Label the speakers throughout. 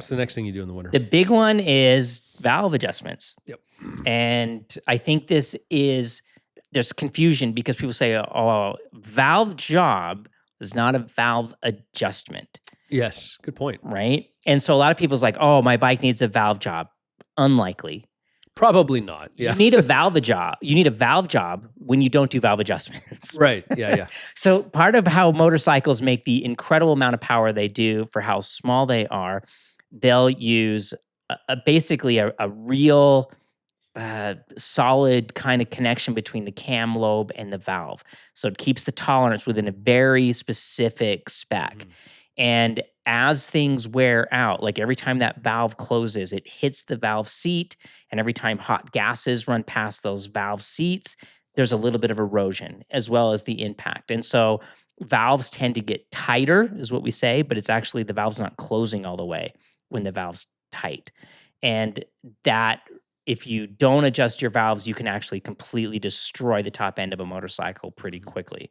Speaker 1: What's the next thing you do in the winter?
Speaker 2: The big one is valve adjustments.
Speaker 1: Yep.
Speaker 2: And I think there's confusion because people say, oh, valve job is not a valve adjustment.
Speaker 1: Yes, good point.
Speaker 2: Right? And so a lot of people's like, oh, my bike needs a valve job. Unlikely.
Speaker 1: Probably not. Yeah.
Speaker 2: You need a valve job. You need a valve job when you don't do valve adjustments.
Speaker 1: Right. Yeah.
Speaker 2: So part of how motorcycles make the incredible amount of power they do for how small they are, they'll use basically a real solid kind of connection between the cam lobe and the valve. So it keeps the tolerance within a very specific spec. And as things wear out, like every time that valve closes, it hits the valve seat. And every time hot gases run past those valve seats, there's a little bit of erosion as well as the impact. And so valves tend to get tighter, is what we say, but it's actually the valve's not closing all the way when the valve's tight. And that, if you don't adjust your valves, you can actually completely destroy the top end of a motorcycle pretty quickly.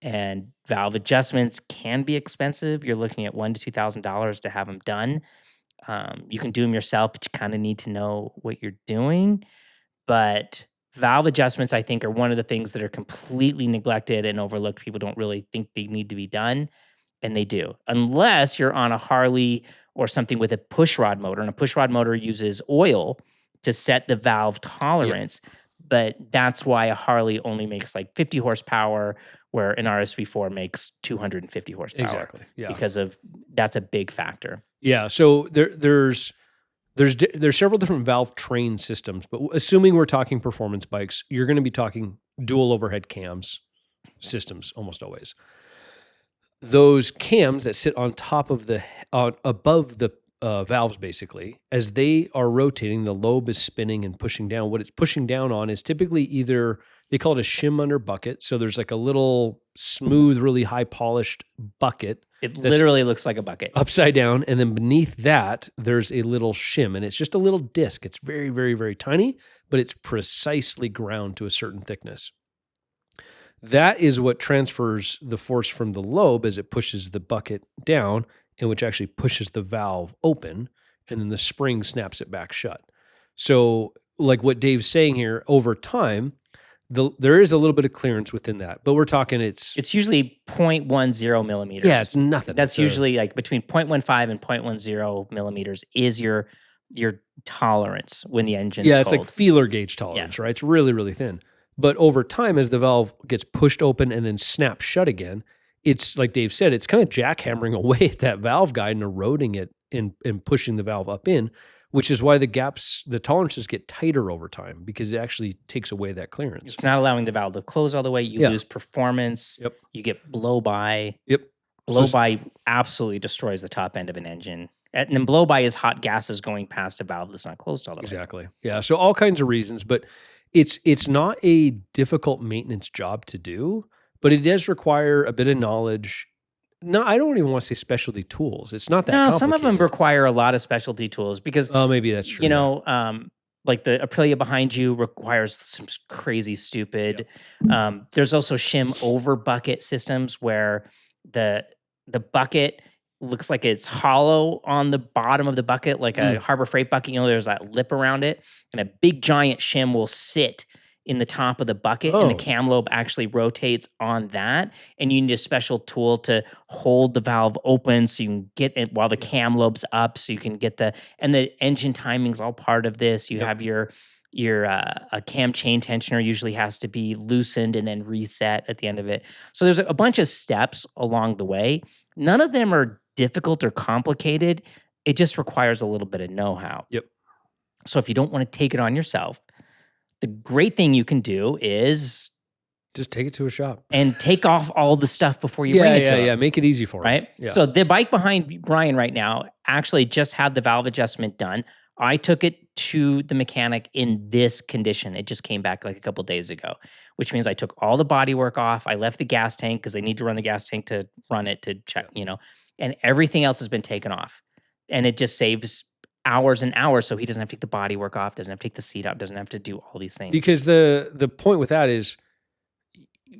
Speaker 2: And valve adjustments can be expensive. You're looking at $1,000 to $2,000 to have them done. You can do them yourself, but you kind of need to know what you're doing. But valve adjustments, I think, are one of the things that are completely neglected and overlooked. People don't really think they need to be done, and they do. Unless you're on a Harley or something with a pushrod motor, and a pushrod motor uses oil to set the valve tolerance. Yep. But that's why a Harley only makes like 50 horsepower, where an RSV4 makes 250 horsepower.
Speaker 1: Exactly. Yeah.
Speaker 2: Because that's a big factor.
Speaker 1: Yeah. So there's several different valve train systems, but assuming we're talking performance bikes, you're going to be talking dual overhead cams systems almost always. Those cams that sit on top of above the valves, basically, as they are rotating, the lobe is spinning and pushing down. What it's pushing down on is typically either, they call it a shim under bucket. So there's like a little smooth, really high polished bucket.
Speaker 2: It literally looks like a bucket.
Speaker 1: Upside down. And then beneath that, there's a little shim, and it's just a little disc. It's very, very, very tiny, but it's precisely ground to a certain thickness. That is what transfers the force from the lobe as it pushes the bucket down, and which actually pushes the valve open, and then the spring snaps it back shut. So like what Dave's saying here, over time, there is a little bit of clearance within that, but we're talking it's
Speaker 2: usually 0.10 millimeters.
Speaker 1: Yeah, it's nothing.
Speaker 2: That's usually like between 0.15 and 0.10 millimeters is your tolerance when the engine's cold.
Speaker 1: It's like feeler gauge tolerance, right? It's really, really thin. But over time, as the valve gets pushed open and then snaps shut again, it's like Dave said, it's kind of jackhammering away at that valve guide and eroding it and pushing the valve up in, which is why the tolerances get tighter over time, because it actually takes away that clearance.
Speaker 2: It's not allowing the valve to close all the way. You lose performance.
Speaker 1: Yep.
Speaker 2: You get blowby.
Speaker 1: Yep.
Speaker 2: Blowby absolutely destroys the top end of an engine. And then blowby is hot gases going past a valve that's not closed all the way.
Speaker 1: Exactly. Yeah. So all kinds of reasons, but it's not a difficult maintenance job to do, but it does require a bit of knowledge. No, I don't even want to say specialty tools. It's not that complicated.
Speaker 2: Some of them require a lot of specialty tools because
Speaker 1: maybe that's true.
Speaker 2: Like the Aprilia behind you requires some crazy stupid. Yep. There's also shim over bucket systems where the bucket looks like it's hollow on the bottom of the bucket, like a Harbor Freight bucket. There's that lip around it, and a big giant shim will sit in the top of the bucket, and the cam lobe actually rotates on that. And you need a special tool to hold the valve open so you can get it while the cam lobe's up, so you can get and the engine timing's all part of this. You have your a cam chain tensioner usually has to be loosened and then reset at the end of it. So there's a bunch of steps along the way. None of them are difficult or complicated. It just requires a little bit of know-how.
Speaker 1: Yep.
Speaker 2: So if you don't want to take it on yourself, the great thing you can do is
Speaker 1: just take it to a shop
Speaker 2: and take off all the stuff before you bring it to them.
Speaker 1: Yeah, make it easy for them.
Speaker 2: Right?
Speaker 1: Yeah.
Speaker 2: So the bike behind Brian right now actually just had the valve adjustment done. I took it to the mechanic in this condition. It just came back like a couple days ago, which means I took all the bodywork off. I left the gas tank because they need to run the gas tank to run it to check, and everything else has been taken off. And it just saves hours and hours, so he doesn't have to take the bodywork off, doesn't have to take the seat out, doesn't have to do all these things.
Speaker 1: Because the point with that is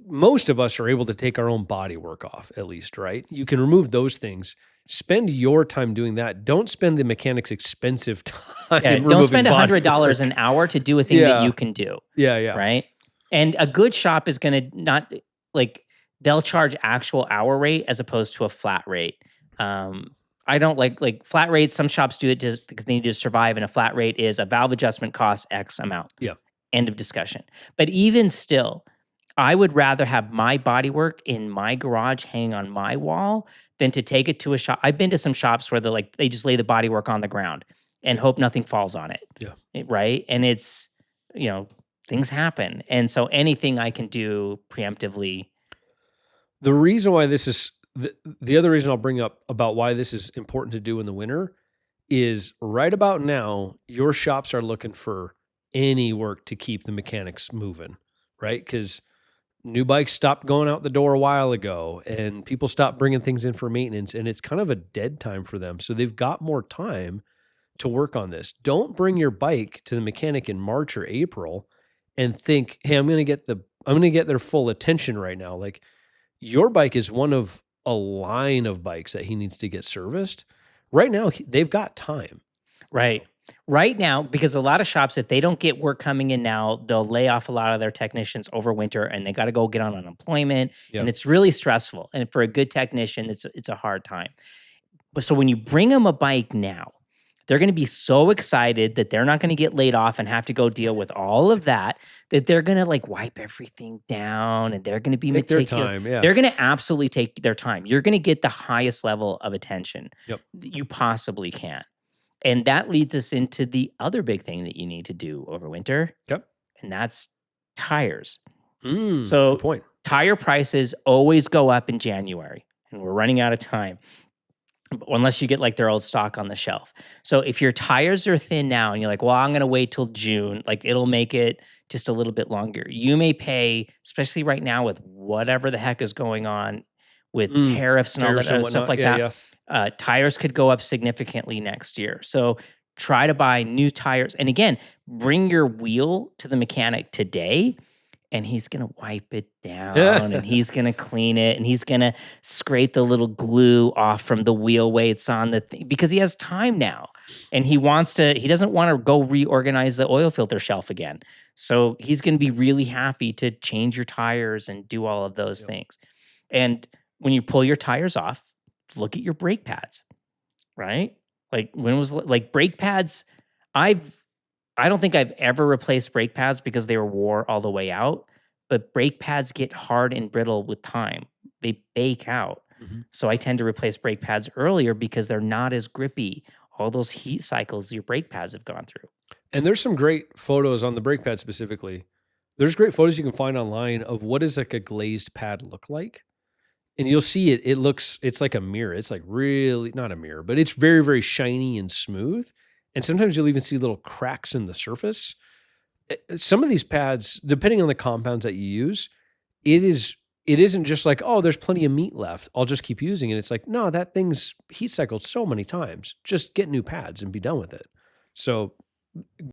Speaker 1: most of us are able to take our own bodywork off, at least, right? You can remove those things. spend your time doing that. Don't spend the mechanic's expensive time.
Speaker 2: Yeah, don't
Speaker 1: removing
Speaker 2: spend $100
Speaker 1: bodywork.
Speaker 2: an hour to do a thing that
Speaker 1: Yeah.
Speaker 2: you can do,
Speaker 1: Yeah.
Speaker 2: right? And a good shop is going to not like they'll charge actual hour rate as opposed to a flat rate. I don't like flat rates. Some shops do it just because they need to survive, and a flat rate is a valve adjustment costs X amount.
Speaker 1: Yeah.
Speaker 2: End of discussion. But even still, I would rather have my bodywork in my garage hang on my wall than to take it to a shop. I've been to some shops where they just lay the bodywork on the ground and hope nothing falls on it.
Speaker 1: Yeah.
Speaker 2: Right. And it's, things happen. And so anything I can do preemptively.
Speaker 1: The reason why this is the other reason I'll bring up about why this is important to do in the winter is right about now, your shops are looking for any work to keep the mechanics moving, right? Because new bikes stopped going out the door a while ago and people stopped bringing things in for maintenance, and it's kind of a dead time for them. So they've got more time to work on this. Don't bring your bike to the mechanic in March or April and think, hey, I'm going to get their full attention right now. Like, your bike is one of a line of bikes that he needs to get serviced. Right now, they've got time.
Speaker 2: Right. Right now, because a lot of shops, if they don't get work coming in now, they'll lay off a lot of their technicians over winter, and they got to go get on unemployment.
Speaker 1: Yep.
Speaker 2: And it's really stressful. And for a good technician, it's a hard time. But so when you bring them a bike now, they're going to be so excited that they're not going to get laid off and have to go deal with all of that they're going to wipe everything down, and they're going to be
Speaker 1: Take
Speaker 2: meticulous.
Speaker 1: their time, yeah.
Speaker 2: They're going to absolutely take their time. You're going to get the highest level of attention
Speaker 1: Yep.
Speaker 2: that you possibly can. And that leads us into the other big thing that you need to do over winter.
Speaker 1: Yep.
Speaker 2: And that's tires.
Speaker 1: So
Speaker 2: So
Speaker 1: good point.
Speaker 2: tire prices always go up in January, and we're running out of time unless you get their old stock on the shelf. So if your tires are thin now and you're like, well, I'm going to wait till June, it'll make it just a little bit longer. You may pay, especially right now with whatever the heck is going on with tariffs and all that other stuff like that. Yeah. Tires could go up significantly next year. So try to buy new tires. And again, bring your wheel to the mechanic today, and he's going to wipe it down and he's going to clean it, and he's going to scrape the little glue off from the wheel weights on the thing, because he has time now, and he doesn't want to go reorganize the oil filter shelf again. So he's going to be really happy to change your tires and do all of those things. And when you pull your tires off, look at your brake pads, right? Brake pads, I don't think I've ever replaced brake pads because they were wore all the way out, but brake pads get hard and brittle with time. They bake out. Mm-hmm. So I tend to replace brake pads earlier because they're not as grippy. All those heat cycles your brake pads have gone through. And
Speaker 1: there's some great photos on the brake pad specifically. There's great photos you can find online of what does a glazed pad look like. And you'll see it's like a mirror. It's really not a mirror, but it's very, very shiny and smooth. And sometimes you'll even see little cracks in the surface. Some of these pads, depending on the compounds that you use, it isn't just there's plenty of meat left, I'll just keep using it. It's no, that thing's heat cycled so many times. Just get new pads and be done with it. So